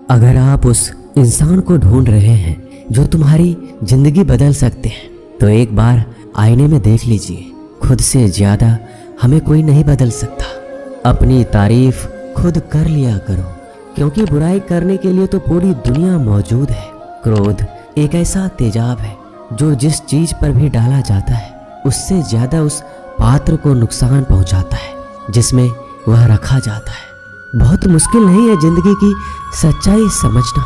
अगर आप उस इंसान को ढूंढ रहे हैं जो तुम्हारी जिंदगी बदल सकते हैं, तो एक बार आईने में देख लीजिए। खुद से ज्यादा हमें कोई नहीं बदल सकता। अपनी तारीफ खुद कर लिया करो, क्योंकि बुराई करने के लिए तो पूरी दुनिया मौजूद है। क्रोध एक ऐसा तेजाब है जो जिस चीज पर भी डाला जाता है उससे ज्यादा उस पात्र को नुकसान पहुंचाता है जिसमें वह रखा जाता है। बहुत मुश्किल नहीं है जिंदगी की सच्चाई समझना।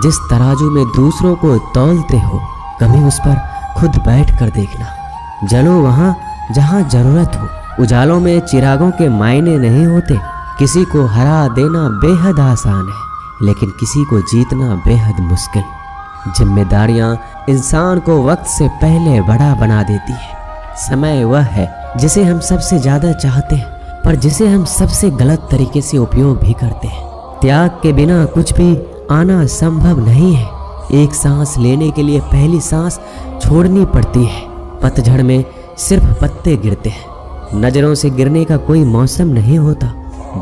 जिस तराजू में दूसरों को तौलते हो, कभी उस पर खुद बैठ कर देखना। जलो वहाँ जहाँ जरूरत हो। उजालों में चिरागों के मायने नहीं होते। किसी को हरा देना बेहद आसान है, लेकिन किसी को जीतना बेहद मुश्किल। जिम्मेदारियां इंसान को वक्त से पहले बड़ा बना देती है। समय वह है जिसे हम सबसे ज्यादा चाहते हैं, पर जिसे हम सबसे गलत तरीके से उपयोग भी करते हैं। त्याग के बिना कुछ भी आना संभव नहीं है। एक सांस लेने के लिए पहली सांस छोड़नी पड़ती है। पतझड़ में सिर्फ पत्ते गिरते हैं। नजरों से गिरने का कोई मौसम नहीं होता।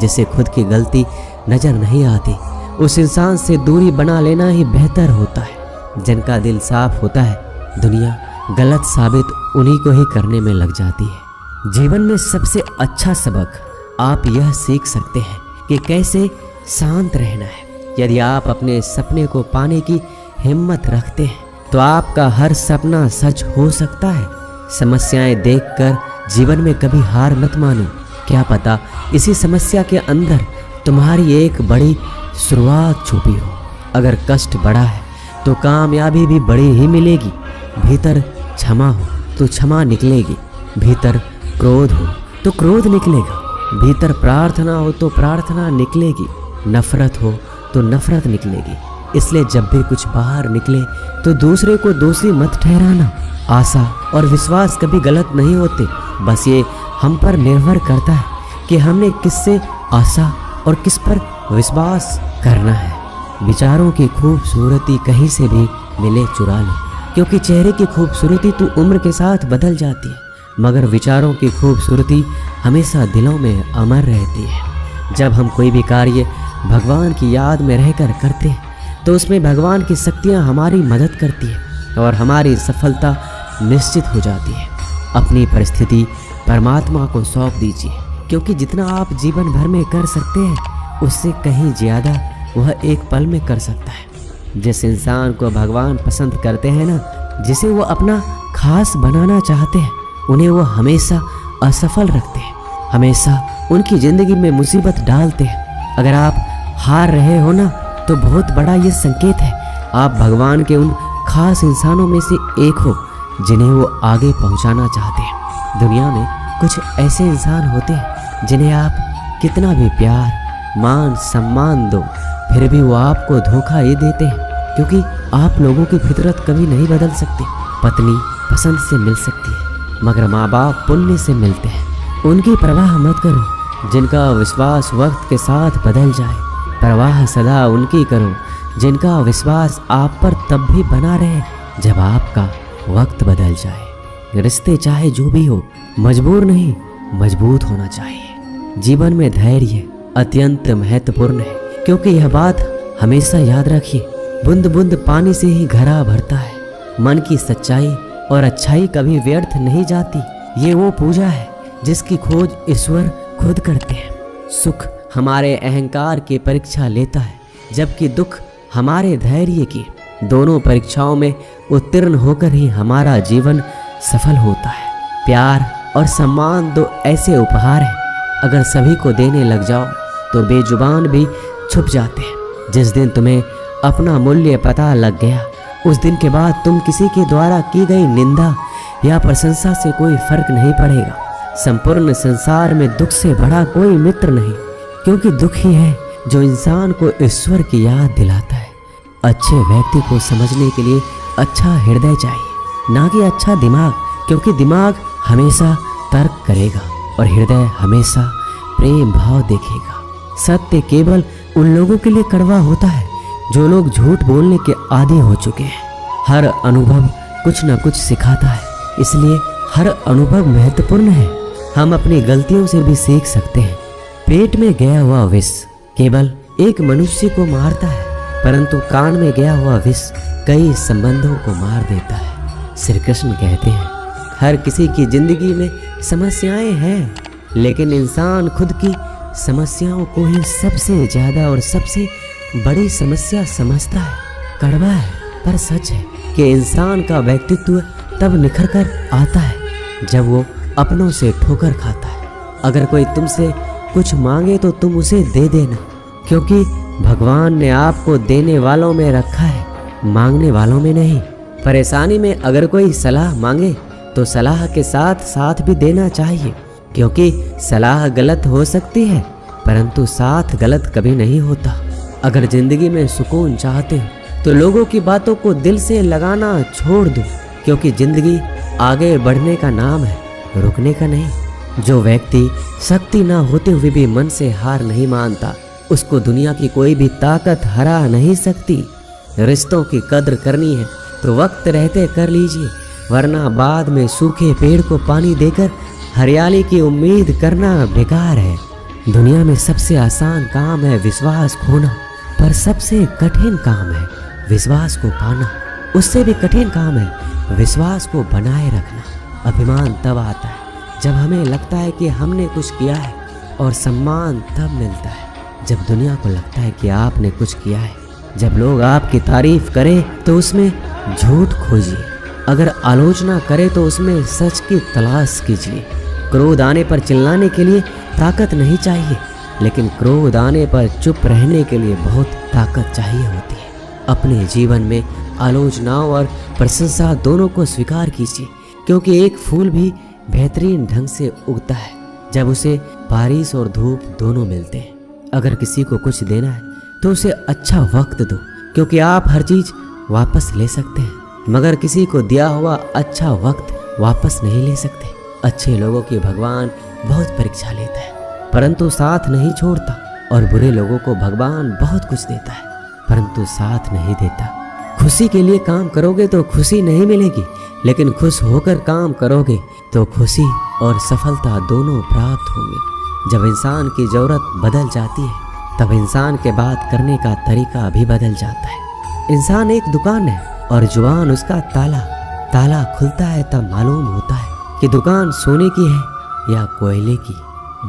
जिसे खुद की गलती नजर नहीं आती, उस इंसान से दूरी बना लेना ही बेहतर होता है। जिनका दिल साफ होता है, दुनिया गलत साबित उन्हीं को ही करने में लग जाती है। जीवन में सबसे अच्छा सबक आप यह सीख सकते हैं कि कैसे शांत रहना है। यदि आप अपने सपने को पाने की हिम्मत रखते हैं, तो आपका हर सपना सच हो सकता है। समस्याएं देखकर जीवन में कभी हार मत मानो। क्या पता इसी समस्या के अंदर तुम्हारी एक बड़ी शुरुआत छुपी हो। अगर कष्ट बड़ा है तो कामयाबी भी बड़ी ही मिलेगी। भीतर क्षमा हो तो क्षमा निकलेगी। भीतर क्रोध हो तो क्रोध निकलेगा। भीतर प्रार्थना हो तो प्रार्थना निकलेगी। नफरत हो तो नफरत निकलेगी। इसलिए जब भी कुछ बाहर निकले तो दूसरे को दोषी मत ठहराना। आशा और विश्वास कभी गलत नहीं होते। बस ये हम पर निर्भर करता है कि हमने किससे आशा और किस पर विश्वास करना है। विचारों की खूबसूरती कहीं से भी मिले चुरा लो, क्योंकि चेहरे की खूबसूरती तो उम्र के साथ बदल जाती है, मगर विचारों की खूबसूरती हमेशा दिलों में अमर रहती है। जब हम कोई भी कार्य भगवान की याद में रहकर करते हैं, तो उसमें भगवान की शक्तियाँ हमारी मदद करती है और हमारी सफलता निश्चित हो जाती है। अपनी परिस्थिति परमात्मा को सौंप दीजिए, क्योंकि जितना आप जीवन भर में कर सकते हैं, उससे कहीं ज़्यादा वह एक पल में कर सकता है। जिस इंसान को भगवान पसंद करते हैं ना, जिसे वो अपना खास बनाना चाहते हैं, उन्हें वो हमेशा असफल रखते हैं, हमेशा उनकी ज़िंदगी में मुसीबत डालते हैं। अगर आप हार रहे हो ना, तो बहुत बड़ा ये संकेत है आप भगवान के उन खास इंसानों में से एक हो जिन्हें वो आगे पहुंचाना चाहते हैं। दुनिया में कुछ ऐसे इंसान होते हैं जिन्हें आप कितना भी प्यार, मान, सम्मान दो, फिर भी वो आपको धोखा ही देते हैं, क्योंकि आप लोगों की फितरत कभी नहीं बदल सकती। पत्नी पसंद से मिल सकती है, मगर माँ बाप पुण्य से मिलते हैं। उनकी परवाह मत करो जिनका विश्वास वक्त के साथ बदल जाए। परवाह सदा उनकी करो जिनका विश्वास आप पर तब भी बना रहे जब आपका वक्त बदल जाए। रिश्ते चाहे जो भी हो, मजबूर नहीं मजबूत होना चाहिए। जीवन में धैर्य अत्यंत महत्वपूर्ण है, क्योंकि यह बात हमेशा याद रखिए, बूंद बूंद पानी से ही घड़ा भरता है। मन की सच्चाई और अच्छाई कभी व्यर्थ नहीं जाती। ये वो पूजा है जिसकी खोज ईश्वर खुद करते हैं। सुख हमारे अहंकार की परीक्षा लेता है, जबकि दुख हमारे धैर्य की। दोनों परीक्षाओं में उत्तीर्ण होकर ही हमारा जीवन सफल होता है। प्यार और सम्मान दो ऐसे उपहार हैं, अगर सभी को देने लग जाओ तो बेजुबान भी छुप जाते हैं। जिस दिन तुम्हें अपना मूल्य पता लग गया, उस दिन के बाद तुम किसी के द्वारा की गई निंदा या प्रशंसा से कोई फर्क नहीं पड़ेगा। संपूर्ण संसार में दुख से बड़ा कोई मित्र नहीं, क्योंकि दुख ही है जो इंसान को ईश्वर की याद दिलाता है। अच्छे व्यक्ति को समझने के लिए अच्छा हृदय चाहिए, ना कि अच्छा दिमाग, क्योंकि दिमाग हमेशा तर्क करेगा और हृदय हमेशा प्रेम भाव देखेगा। सत्य केवल उन लोगों के लिए कड़वा होता है जो लोग झूठ बोलने के आदी हो चुके हैं। हर अनुभव कुछ न कुछ सिखाता है, इसलिए हर अनुभव महत्वपूर्ण है। हम अपनी गलतियों से भी सीख सकते हैं। पेट में गया हुआ विष केवल एक मनुष्य को मारता है, परंतु कान में गया हुआ विष कई संबंधों को मार देता है। श्री कृष्ण कहते हैं, हर किसी की जिंदगी में समस्याएं हैं, लेकिन इंसान खुद की समस्याओं को ही सबसे ज्यादा और सबसे बड़ी समस्या समझता है। कड़वा है पर सच है कि इंसान का व्यक्तित्व तब निखर कर आता है जब वो अपनों से ठोकर खाता है। अगर कोई तुमसे कुछ मांगे तो तुम उसे दे देना, क्योंकि भगवान ने आपको देने वालों में रखा है, मांगने वालों में नहीं। परेशानी में अगर कोई सलाह मांगे तो सलाह के साथ साथ भी देना चाहिए, क्योंकि सलाह गलत हो सकती है परंतु साथ गलत कभी नहीं होता। अगर जिंदगी में सुकून चाहते हो तो लोगों की बातों को दिल से लगाना छोड़ दो, क्योंकि जिंदगी आगे बढ़ने का नाम है, रुकने का नहीं। जो व्यक्ति शक्ति ना होते हुए भी मन से हार नहीं मानता, उसको दुनिया की कोई भी ताकत हरा नहीं सकती। रिश्तों की कद्र करनी है तो वक्त रहते कर लीजिए, वरना बाद में सूखे पेड़ को पानी देकर हरियाली की उम्मीद करना बेकार है। दुनिया में सबसे आसान काम है विश्वास खोना, पर सबसे कठिन काम है विश्वास को पाना। उससे भी कठिन काम है विश्वास को बनाए रखना। अभिमान तब आता है जब हमें लगता है कि हमने कुछ किया है, और सम्मान तब मिलता है जब दुनिया को लगता है कि आपने कुछ किया है। जब लोग आपकी तारीफ करें तो उसमें झूठ खोजिए, अगर आलोचना करें तो उसमें सच की तलाश कीजिए। क्रोध आने पर चिल्लाने के लिए ताकत नहीं चाहिए, लेकिन क्रोध आने पर चुप रहने के लिए बहुत ताकत चाहिए होती है। अपने जीवन में आलोचनाओं और प्रशंसा दोनों को स्वीकार कीजिए, क्योंकि एक फूल भी बेहतरीन ढंग से उगता है जब उसे बारिश और धूप दोनों मिलते हैं। अगर किसी को कुछ देना है तो उसे अच्छा वक्त दो, क्योंकि आप हर चीज वापस ले सकते हैं, मगर किसी को दिया हुआ अच्छा वक्त वापस नहीं ले सकते। अच्छे लोगों की भगवान बहुत परीक्षा लेता है परंतु साथ नहीं छोड़ता, और बुरे लोगों को भगवान बहुत कुछ देता है परंतु साथ नहीं देता। खुशी के लिए काम करोगे तो खुशी नहीं मिलेगी, लेकिन खुश होकर काम करोगे तो खुशी और सफलता दोनों प्राप्त होंगे। जब इंसान की जरूरत बदल जाती है तब इंसान के बात करने का तरीका भी बदल जाता है। इंसान एक दुकान है और जुबान उसका ताला। ताला खुलता है तब मालूम होता है कि दुकान सोने की है या कोयले की।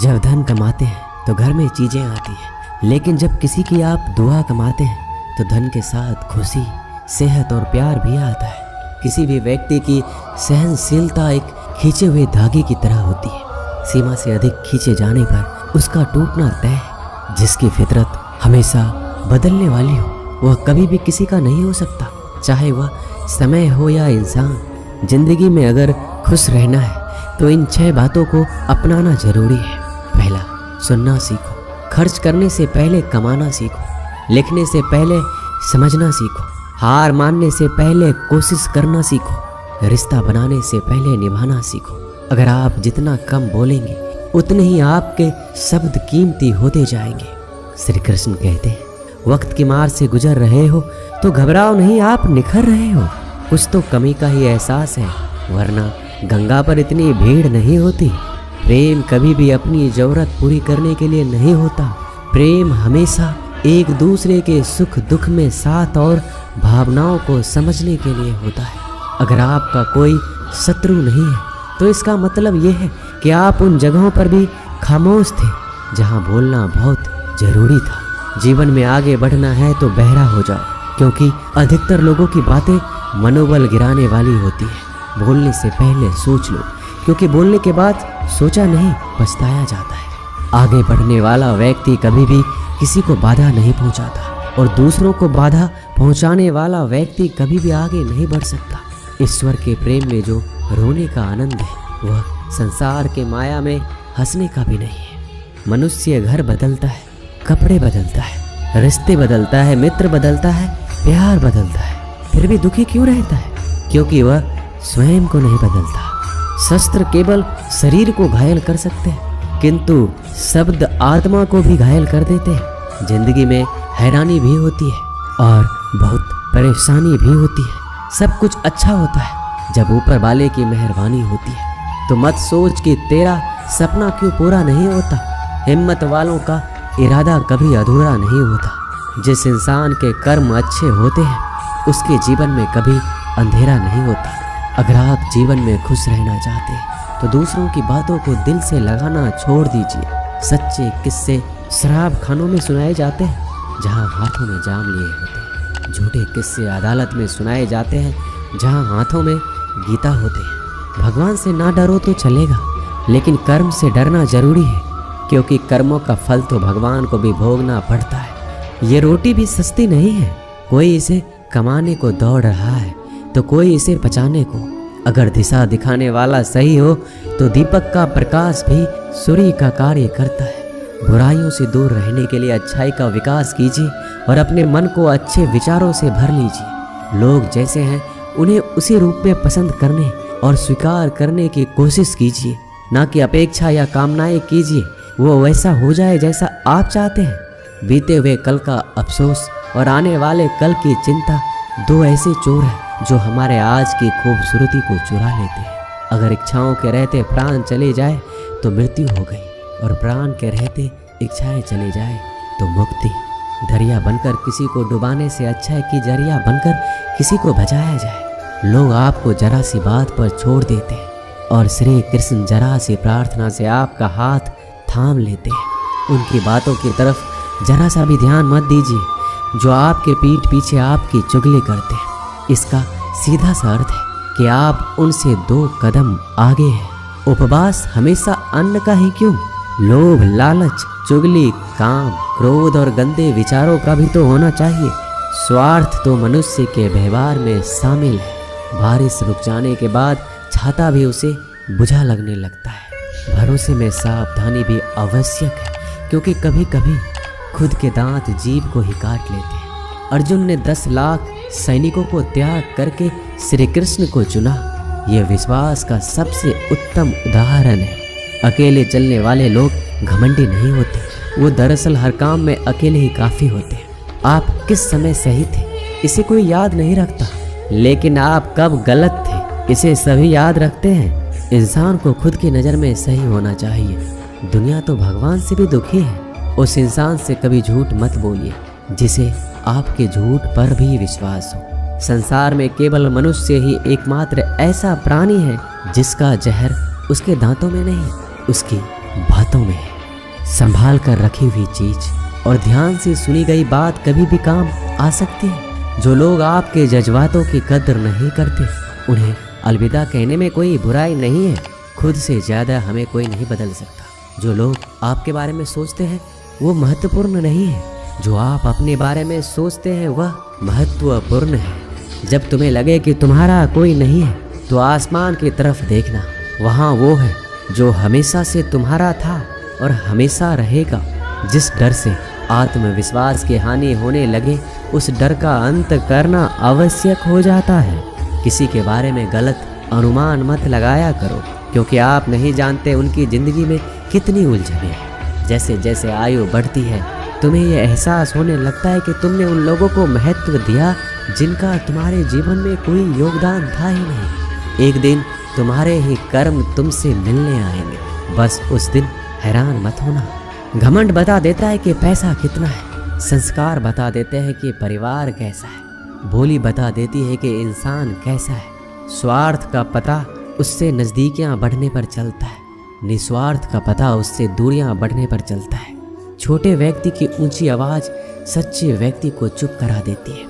जब धन कमाते हैं तो घर में चीजें आती हैं, लेकिन जब किसी की आप दुआ कमाते हैं तो धन के साथ खुशी, सेहत और प्यार भी आता है। किसी भी व्यक्ति की सहनशीलता एक खींचे हुए धागे की तरह होती है। सीमा से अधिक खींचे जाने पर उसका टूटना तय है। जिसकी फितरत हमेशा बदलने वाली हो वह कभी भी किसी का नहीं हो सकता, चाहे वह समय हो या इंसान। जिंदगी में अगर खुश रहना है तो इन 6 बातों को अपनाना जरूरी है। पहला, सुनना सीखो। खर्च करने से पहले कमाना सीखो। लिखने से पहले समझना सीखो। हार मानने से पहले कोशिश करना सीखो। रिश्ता बनाने से पहले निभाना सीखो। अगर आप जितना कम बोलेंगे उतने ही आपके शब्द कीमती होते जाएंगे। श्री कृष्ण कहते हैं, वक्त की मार से गुजर रहे हो तो घबराओ नहीं, आप निखर रहे हो। कुछ तो कमी का ही एहसास है, वरना गंगा पर इतनी भीड़ नहीं होती। प्रेम कभी भी अपनी जरूरत पूरी करने के लिए नहीं होता। प्रेम हमेशा एक दूसरे के सुख दुख में साथ और भावनाओं को समझने के लिए होता है। अगर आपका कोई शत्रु नहीं है तो इसका मतलब यह है कि आप उन जगहों पर भी खामोश थे जहां बोलना बहुत जरूरी था। जीवन में आगे बढ़ना है तो बहरा हो जाओ, क्योंकि अधिकतर लोगों की बातें मनोबल गिराने वाली होती है। बोलने से पहले सोच लो, क्योंकि बोलने के बाद सोचा नहीं पछताया जाता है। आगे बढ़ने वाला व्यक्ति कभी भी किसी को बाधा नहीं पहुंचाता, और दूसरों को बाधा पहुंचाने वाला व्यक्ति कभी भी आगे नहीं बढ़ सकता। ईश्वर के प्रेम में जो रोने का आनंद है वह संसार के माया में हंसने का भी नहीं है। मनुष्य घर बदलता है, कपड़े बदलता है, रिश्ते बदलता है, मित्र बदलता है, प्यार बदलता है, फिर भी दुखी क्यों रहता है? क्योंकि वह स्वयं को नहीं बदलता। शस्त्र केवल शरीर को घायल कर सकते हैं, किंतु शब्द आत्मा को भी घायल कर देते हैं। जिंदगी में हैरानी भी होती है और बहुत परेशानी भी होती है। सब कुछ अच्छा होता है जब ऊपर वाले की मेहरबानी होती है। तो मत सोच कि तेरा सपना क्यों पूरा नहीं होता। हिम्मत वालों का इरादा कभी अधूरा नहीं होता। जिस इंसान के कर्म अच्छे होते हैं उसके जीवन में कभी अंधेरा नहीं होता। अगर आप जीवन में खुश रहना चाहते हैं तो दूसरों की बातों को दिल से लगाना छोड़ दीजिए। सच्चे किस्से शराब खानों में सुनाए जाते हैं जहां हाथों में जाम लिए होते हैं। झूठे किस्से अदालत में सुनाए जाते हैं जहां हाथों में गीता होते हैं। भगवान से ना डरो तो चलेगा, लेकिन कर्म से डरना जरूरी है, क्योंकि कर्मों का फल तो भगवान को भी भोगना पड़ता है। ये रोटी भी सस्ती नहीं है। कोई इसे कमाने को दौड़ रहा है तो कोई इसे बचाने को। अगर दिशा दिखाने वाला सही हो तो दीपक का प्रकाश भी सूर्य का कार्य करता है। बुराइयों से दूर रहने के लिए अच्छाई का विकास कीजिए और अपने मन को अच्छे विचारों से भर लीजिए। लोग जैसे हैं उन्हें उसी रूप में पसंद करने और स्वीकार करने की कोशिश कीजिए, ना कि अपेक्षा या कामनाएं कीजिए वो वैसा हो जाए जैसा आप चाहते हैं। बीते हुए कल का अफसोस और आने वाले कल की चिंता दो ऐसे चोर हैं जो हमारे आज की खूबसूरती को चुरा लेते हैं। अगर इच्छाओं के रहते प्राण चले जाए तो मृत्यु हो गई, और प्राण के रहते इच्छाएं चले जाए तो मुक्ति। दरिया बनकर किसी को डुबाने से अच्छा है कि जरिया बनकर किसी को बचाया जाए। लोग आपको जरा सी बात पर छोड़ देते हैं और श्री कृष्ण जरा सी प्रार्थना से आपका हाथ थाम लेते हैं। उनकी बातों की तरफ जरा सा भी ध्यान मत दीजिए जो आपके पीठ पीछे आपकी चुगली करते हैं। इसका सीधा सा अर्थ है कि आप उनसे 2 कदम आगे हैं। उपवास हमेशा अन्न का ही क्यों, लोभ, लालच, चुगली, काम, क्रोध और गंदे विचारों का भी तो होना चाहिए। स्वार्थ तो मनुष्य के व्यवहार में शामिल है। बारिश रुक जाने के बाद छाता भी उसे बुझा लगने लगता है। भरोसे में सावधानी भी आवश्यक है, क्योंकि कभी कभी खुद के दांत जीभ को ही काट लेते हैं। अर्जुन ने 10 लाख सैनिकों को त्याग करके श्री कृष्ण को चुना। यह विश्वास का सबसे उत्तम उदाहरण है। अकेले चलने वाले लोग घमंडी नहीं होते, वो दरअसल हर काम में अकेले ही काफ़ी होते हैं। आप किस समय सही थे इसे कोई याद नहीं रखता, लेकिन आप कब गलत थे इसे सभी याद रखते हैं। इंसान को खुद की नज़र में सही होना चाहिए। दुनिया तो भगवान से भी दुखी है। उस इंसान से कभी झूठ मत बोलिए जिसे आपके झूठ पर भी विश्वास हो। संसार में केवल मनुष्य ही एकमात्र ऐसा प्राणी है जिसका जहर उसके दांतों में नहीं, उसकी बातों में है। संभाल कर रखी हुई चीज और ध्यान से सुनी गई बात कभी भी काम आ सकती है। जो लोग आपके जज्बातों की कदर नहीं करते उन्हें अलविदा कहने में कोई बुराई नहीं है। खुद से ज़्यादा हमें कोई नहीं बदल सकता। जो लोग आपके बारे में सोचते हैं वो महत्वपूर्ण नहीं है, जो आप अपने बारे में सोचते हैं वह महत्वपूर्ण है। जब तुम्हें लगे कि तुम्हारा कोई नहीं है तो आसमान की तरफ देखना, वहाँ वो है जो हमेशा से तुम्हारा था और हमेशा रहेगा। जिस डर से आत्मविश्वास की हानि होने लगे उस डर का अंत करना आवश्यक हो जाता है। किसी के बारे में गलत अनुमान मत लगाया करो, क्योंकि आप नहीं जानते उनकी ज़िंदगी में कितनी उलझनें हैं। जैसे जैसे आयु बढ़ती है तुम्हें यह एहसास होने लगता है कि तुमने उन लोगों को महत्व दिया जिनका तुम्हारे जीवन में कोई योगदान था ही नहीं। एक दिन तुम्हारे ही कर्म तुमसे मिलने आएंगे। बस उस दिन हैरान मत होना। घमंड बता देता है कि पैसा कितना है, संस्कार बता देते हैं कि परिवार कैसा है, बोली बता देती है कि इंसान कैसा है। स्वार्थ का पता उससे नज़दीकियाँ बढ़ने पर चलता है, निस्वार्थ का पता उससे दूरियाँ बढ़ने पर चलता है। छोटे व्यक्ति की ऊंची आवाज़ सच्चे व्यक्ति को चुप करा देती है,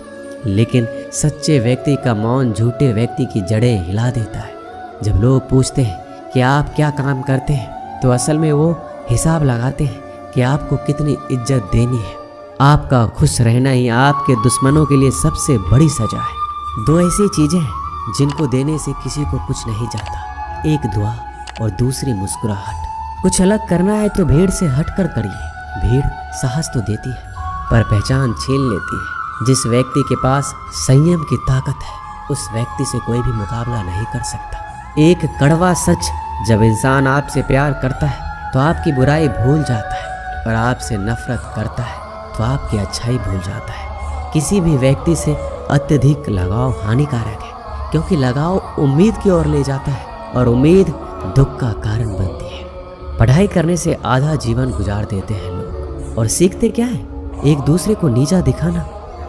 लेकिन सच्चे व्यक्ति का मौन झूठे व्यक्ति की जड़ें हिला देता है। जब लोग पूछते हैं कि आप क्या काम करते हैं तो असल में वो हिसाब लगाते हैं कि आपको कितनी इज्जत देनी है। आपका खुश रहना ही आपके दुश्मनों के लिए सबसे बड़ी सजा है। 2 ऐसी चीज़ें हैं जिनको देने से किसी को कुछ नहीं जाता, एक दुआ और दूसरी मुस्कुराहट। कुछ अलग करना है तो भीड़ से हटकर करिए। भीड़ साहस तो देती है पर पहचान छीन लेती है। जिस व्यक्ति के पास संयम की ताकत है उस व्यक्ति से कोई भी मुकाबला नहीं कर सकता। एक कड़वा सच, जब इंसान आपसे प्यार करता है तो आपकी बुराई भूल जाता है, और आपसे नफरत करता है तो आपकी अच्छाई भूल जाता है। किसी भी व्यक्ति से अत्यधिक लगाव हानिकारक है, क्योंकि लगाव उम्मीद की ओर ले जाता है और उम्मीद दुख का कारण बनती है। पढ़ाई करने से आधा जीवन गुजार देते हैं लोग, और सीखते क्या है? एक दूसरे को नीचा दिखाना।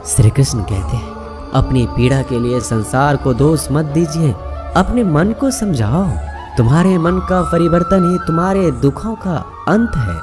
श्री कृष्ण कहते हैं, अपनी पीड़ा के लिए संसार को दोष मत दीजिए, अपने मन को समझाओ। तुम्हारे मन का परिवर्तन ही तुम्हारे दुखों का अंत है।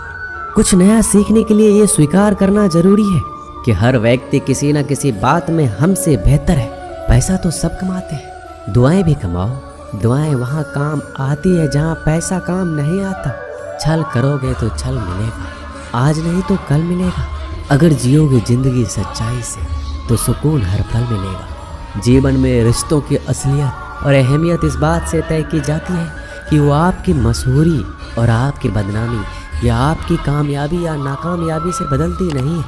कुछ नया सीखने के लिए ये स्वीकार करना जरूरी है कि हर व्यक्ति किसी न किसी बात में हमसे बेहतर है। पैसा तो सब कमाते हैं, दुआएं भी कमाओ। दुआएं वहाँ काम आती है जहाँ पैसा काम नहीं आता। छल करोगे तो छल मिलेगा, आज नहीं तो कल मिलेगा। अगर जियोगे जिंदगी सच्चाई से तो सुकून हर पल मिलेगा। जीवन में रिश्तों की असलियत और अहमियत इस बात से तय की जाती है कि वो आपकी मशहूरी और आपकी बदनामी या आपकी कामयाबी या नाकामयाबी से बदलती नहीं है।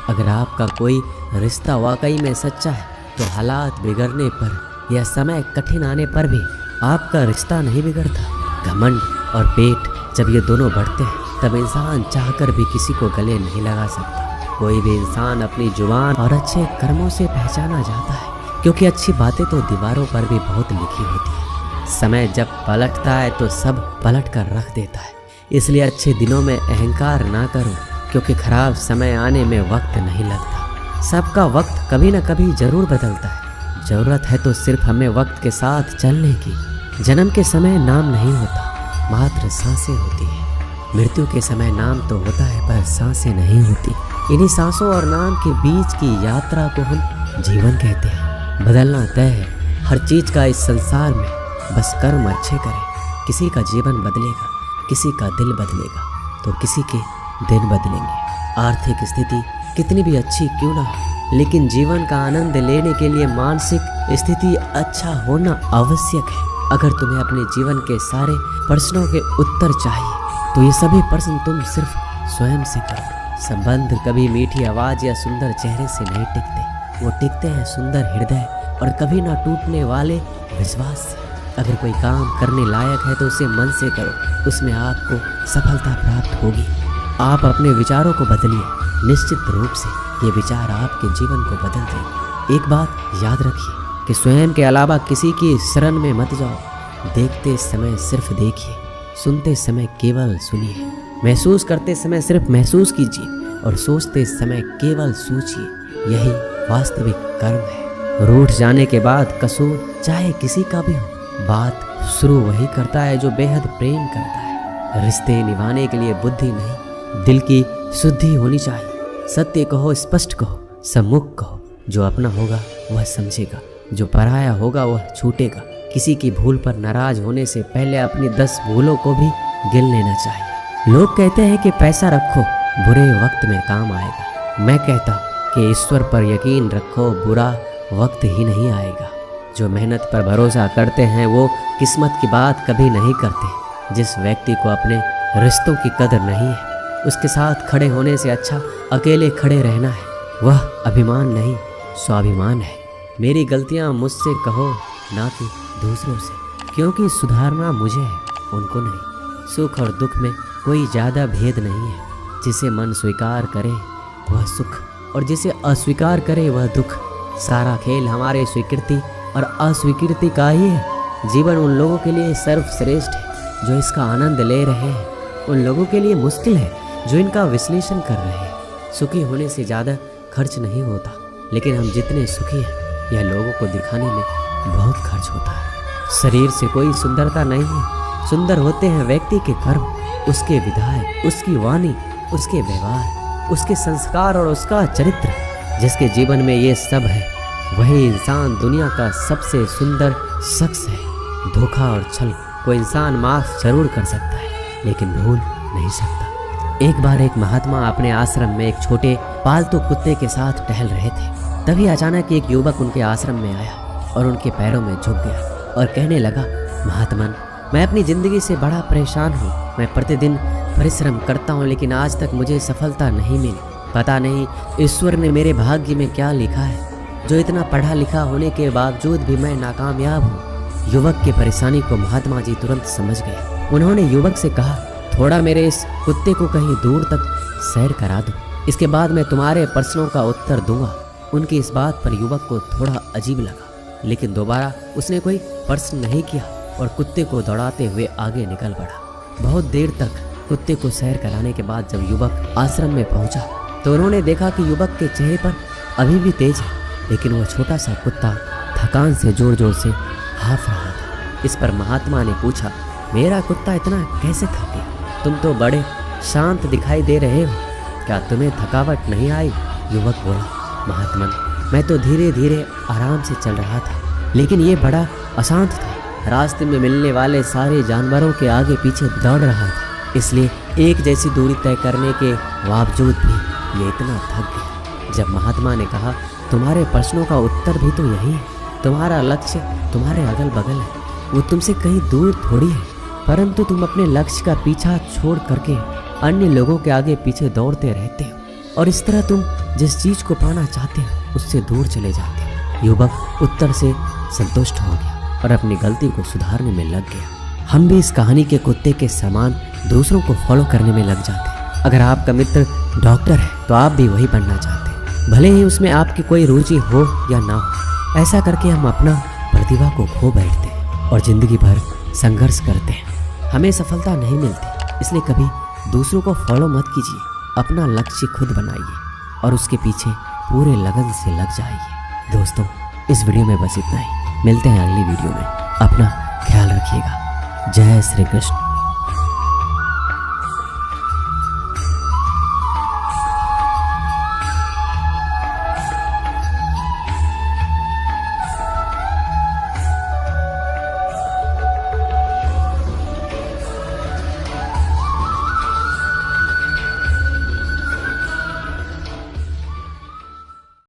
अगर आपका कोई रिश्ता वाकई में सच्चा है तो हालात बिगड़ने पर या समय कठिन आने पर भी आपका रिश्ता नहीं बिगड़ता। घमंड और पेट जब ये दोनों बढ़ते हैं तब इंसान चाहकर भी किसी को गले नहीं लगा सकता। कोई भी इंसान अपनी जुबान और अच्छे कर्मों से पहचाना जाता है, क्योंकि अच्छी बातें तो दीवारों पर भी बहुत लिखी होती है। समय जब पलटता है तो सब पलट कर रख देता है। इसलिए अच्छे दिनों में अहंकार ना करो, क्योंकि खराब समय आने में वक्त नहीं लगता। सबका वक्त कभी न कभी जरूर बदलता है। जरूरत है तो सिर्फ हमें वक्त के साथ चलने की। जन्म के समय नाम नहीं होता, मात्र सांसें होती है। मृत्यु के समय नाम तो होता है पर सांसें नहीं होती। इन्हीं सांसों और नाम के बीच की यात्रा को हम जीवन कहते हैं। बदलना तय है हर चीज का इस संसार में, बस कर्म अच्छे करें। किसी का जीवन बदलेगा, किसी का दिल बदलेगा तो किसी के दिन बदलेंगे। आर्थिक स्थिति कितनी भी अच्छी क्यों ना हो, लेकिन जीवन का आनंद लेने के लिए मानसिक स्थिति अच्छा होना आवश्यक है। अगर तुम्हें अपने जीवन के सारे प्रश्नों के उत्तर चाहिए तो ये सभी प्रश्न तुम सिर्फ स्वयं से करो। संबंध कभी मीठी आवाज या सुंदर चेहरे से नहीं टिकते, वो टिकते हैं सुंदर हृदय और कभी ना टूटने वाले विश्वास से। अगर कोई काम करने लायक है तो उसे मन से करो, उसमें आपको सफलता प्राप्त होगी। आप अपने विचारों को बदलिए, निश्चित रूप से ये विचार आपके जीवन को बदल देंगे। एक बात याद रखिए कि स्वयं के अलावा किसी की शरण में मत जाओ। देखते समय सिर्फ देखिए, सुनते समय केवल सुनिए, महसूस करते समय सिर्फ महसूस कीजिए और सोचते समय केवल सोचिए। यही वास्तविक कर्म है। रूठ जाने के बाद कसूर चाहे किसी का भी हो, बात शुरू वही करता है जो बेहद प्रेम करता है। रिश्ते निभाने के लिए बुद्धि नहीं, दिल की शुद्धि होनी चाहिए। सत्य कहो, स्पष्ट कहो, सम्मुख कहो। जो अपना होगा वह समझेगा, जो पराया होगा वह छूटेगा। किसी की भूल पर नाराज होने से पहले अपनी 10 भूलों को भी गिन लेना चाहिए। लोग कहते हैं कि पैसा रखो, बुरे वक्त में काम आएगा। मैं कहता हूँ कि ईश्वर पर यकीन रखो, बुरा वक्त ही नहीं आएगा। जो मेहनत पर भरोसा करते हैं वो किस्मत की बात कभी नहीं करते। जिस व्यक्ति को अपने रिश्तों की कदर नहीं है, उसके साथ खड़े होने से अच्छा अकेले खड़े रहना है। वह अभिमान नहीं, स्वाभिमान है। मेरी गलतियाँ मुझसे कहो, ना कि दूसरों से, क्योंकि सुधारना मुझे है, उनको नहीं। सुख और दुख में कोई ज़्यादा भेद नहीं है। जिसे मन स्वीकार करे वह सुख और जिसे अस्वीकार करे वह दुख। सारा खेल हमारे स्वीकृति और अस्वीकृति का ही है। जीवन उन लोगों के लिए सर्वश्रेष्ठ है जो इसका आनंद ले रहे हैं, उन लोगों के लिए मुश्किल है जो इनका विश्लेषण कर रहे हैं। सुखी होने से ज़्यादा खर्च नहीं होता, लेकिन हम जितने सुखी हैं यह लोगों को दिखाने में बहुत खर्च होता है। शरीर से कोई सुंदरता नहीं है, सुंदर होते हैं व्यक्ति के कर्म, उसके विधायक, उसकी वाणी, उसके व्यवहार, उसके संस्कार और उसका चरित्र। जिसके जीवन में ये सब है वही इंसान दुनिया का सबसे सुंदर शख्स है। धोखा और छल को इंसान माफ जरूर कर सकता है, लेकिन भूल नहीं सकता। एक बार एक महात्मा अपने आश्रम में एक छोटे पालतू कुत्ते के साथ टहल रहे थे। तभी अचानक एक युवक उनके आश्रम में आया और उनके पैरों में झुक गया और कहने लगा, महात्मन, मैं अपनी ज़िंदगी से बड़ा परेशान हूँ। मैं प्रतिदिन परिश्रम करता हूँ, लेकिन आज तक मुझे सफलता नहीं मिली। पता नहीं ईश्वर ने मेरे भाग्य में क्या लिखा है, जो इतना पढ़ा लिखा होने के बावजूद भी मैं नाकामयाब हूँ। युवक की परेशानी को महात्मा जी तुरंत समझ गए। उन्होंने युवक से कहा, थोड़ा मेरे इस कुत्ते को कहीं दूर तक सैर करा दो, इसके बाद मैं तुम्हारे प्रश्नों का उत्तर दूंगा। उनकी इस बात पर युवक को थोड़ा अजीब लगा, लेकिन दोबारा उसने कोई प्रश्न नहीं किया और कुत्ते को दौड़ाते हुए आगे निकल पड़ा। बहुत देर तक कुत्ते को सैर कराने के बाद जब युवक आश्रम में पहुंचा तो उन्होंने देखा कि युवक के चेहरे पर अभी भी तेज है, लेकिन वह छोटा सा कुत्ता थकान से जोर जोर से हाँफ रहा था। इस पर महात्मा ने पूछा, मेरा कुत्ता इतना कैसे थक गया? तुम तो बड़े शांत दिखाई दे रहे हो, क्या तुम्हें थकावट नहीं आई? युवक बोला, महात्मन, मैं तो धीरे धीरे आराम से चल रहा था, लेकिन ये बड़ा अशांत था। रास्ते में मिलने वाले सारे जानवरों के आगे पीछे दौड़ रहा था, इसलिए एक जैसी दूरी तय करने के बावजूद भी ये इतना थक गया। जब महात्मा ने कहा, तुम्हारे प्रश्नों का उत्तर भी तो यही है, तुम्हारा लक्ष्य तुम्हारे अगल बगल है, वो तुमसे कहीं दूर थोड़ी है, परंतु तुम अपने लक्ष्य का पीछा छोड़ करके अन्य लोगों के आगे पीछे दौड़ते रहते हो, और इस तरह तुम जिस चीज को पाना चाहते हो उससे दूर चले जाते हो। युवक उत्तर से संतुष्ट हो गया और अपनी गलती को सुधारने में लग गया। हम भी इस कहानी के कुत्ते के समान दूसरों को फॉलो करने में लग जाते हैं। अगर आपका मित्र डॉक्टर है तो आप भी वही बनना चाहते हैं, भले ही उसमें आपकी कोई रुचि हो या ना हो। ऐसा करके हम अपना प्रतिभा को खो बैठते हैं और जिंदगी भर संघर्ष करते हैं, हमें सफलता नहीं मिलती। इसलिए कभी दूसरों को फॉलो मत कीजिए, अपना लक्ष्य खुद बनाइए और उसके पीछे पूरे लगन से लग जाइए। दोस्तों, इस वीडियो में बस इतना ही। मिलते हैं अगली वीडियो में। अपना ख्याल रखिएगा। जय श्री कृष्ण।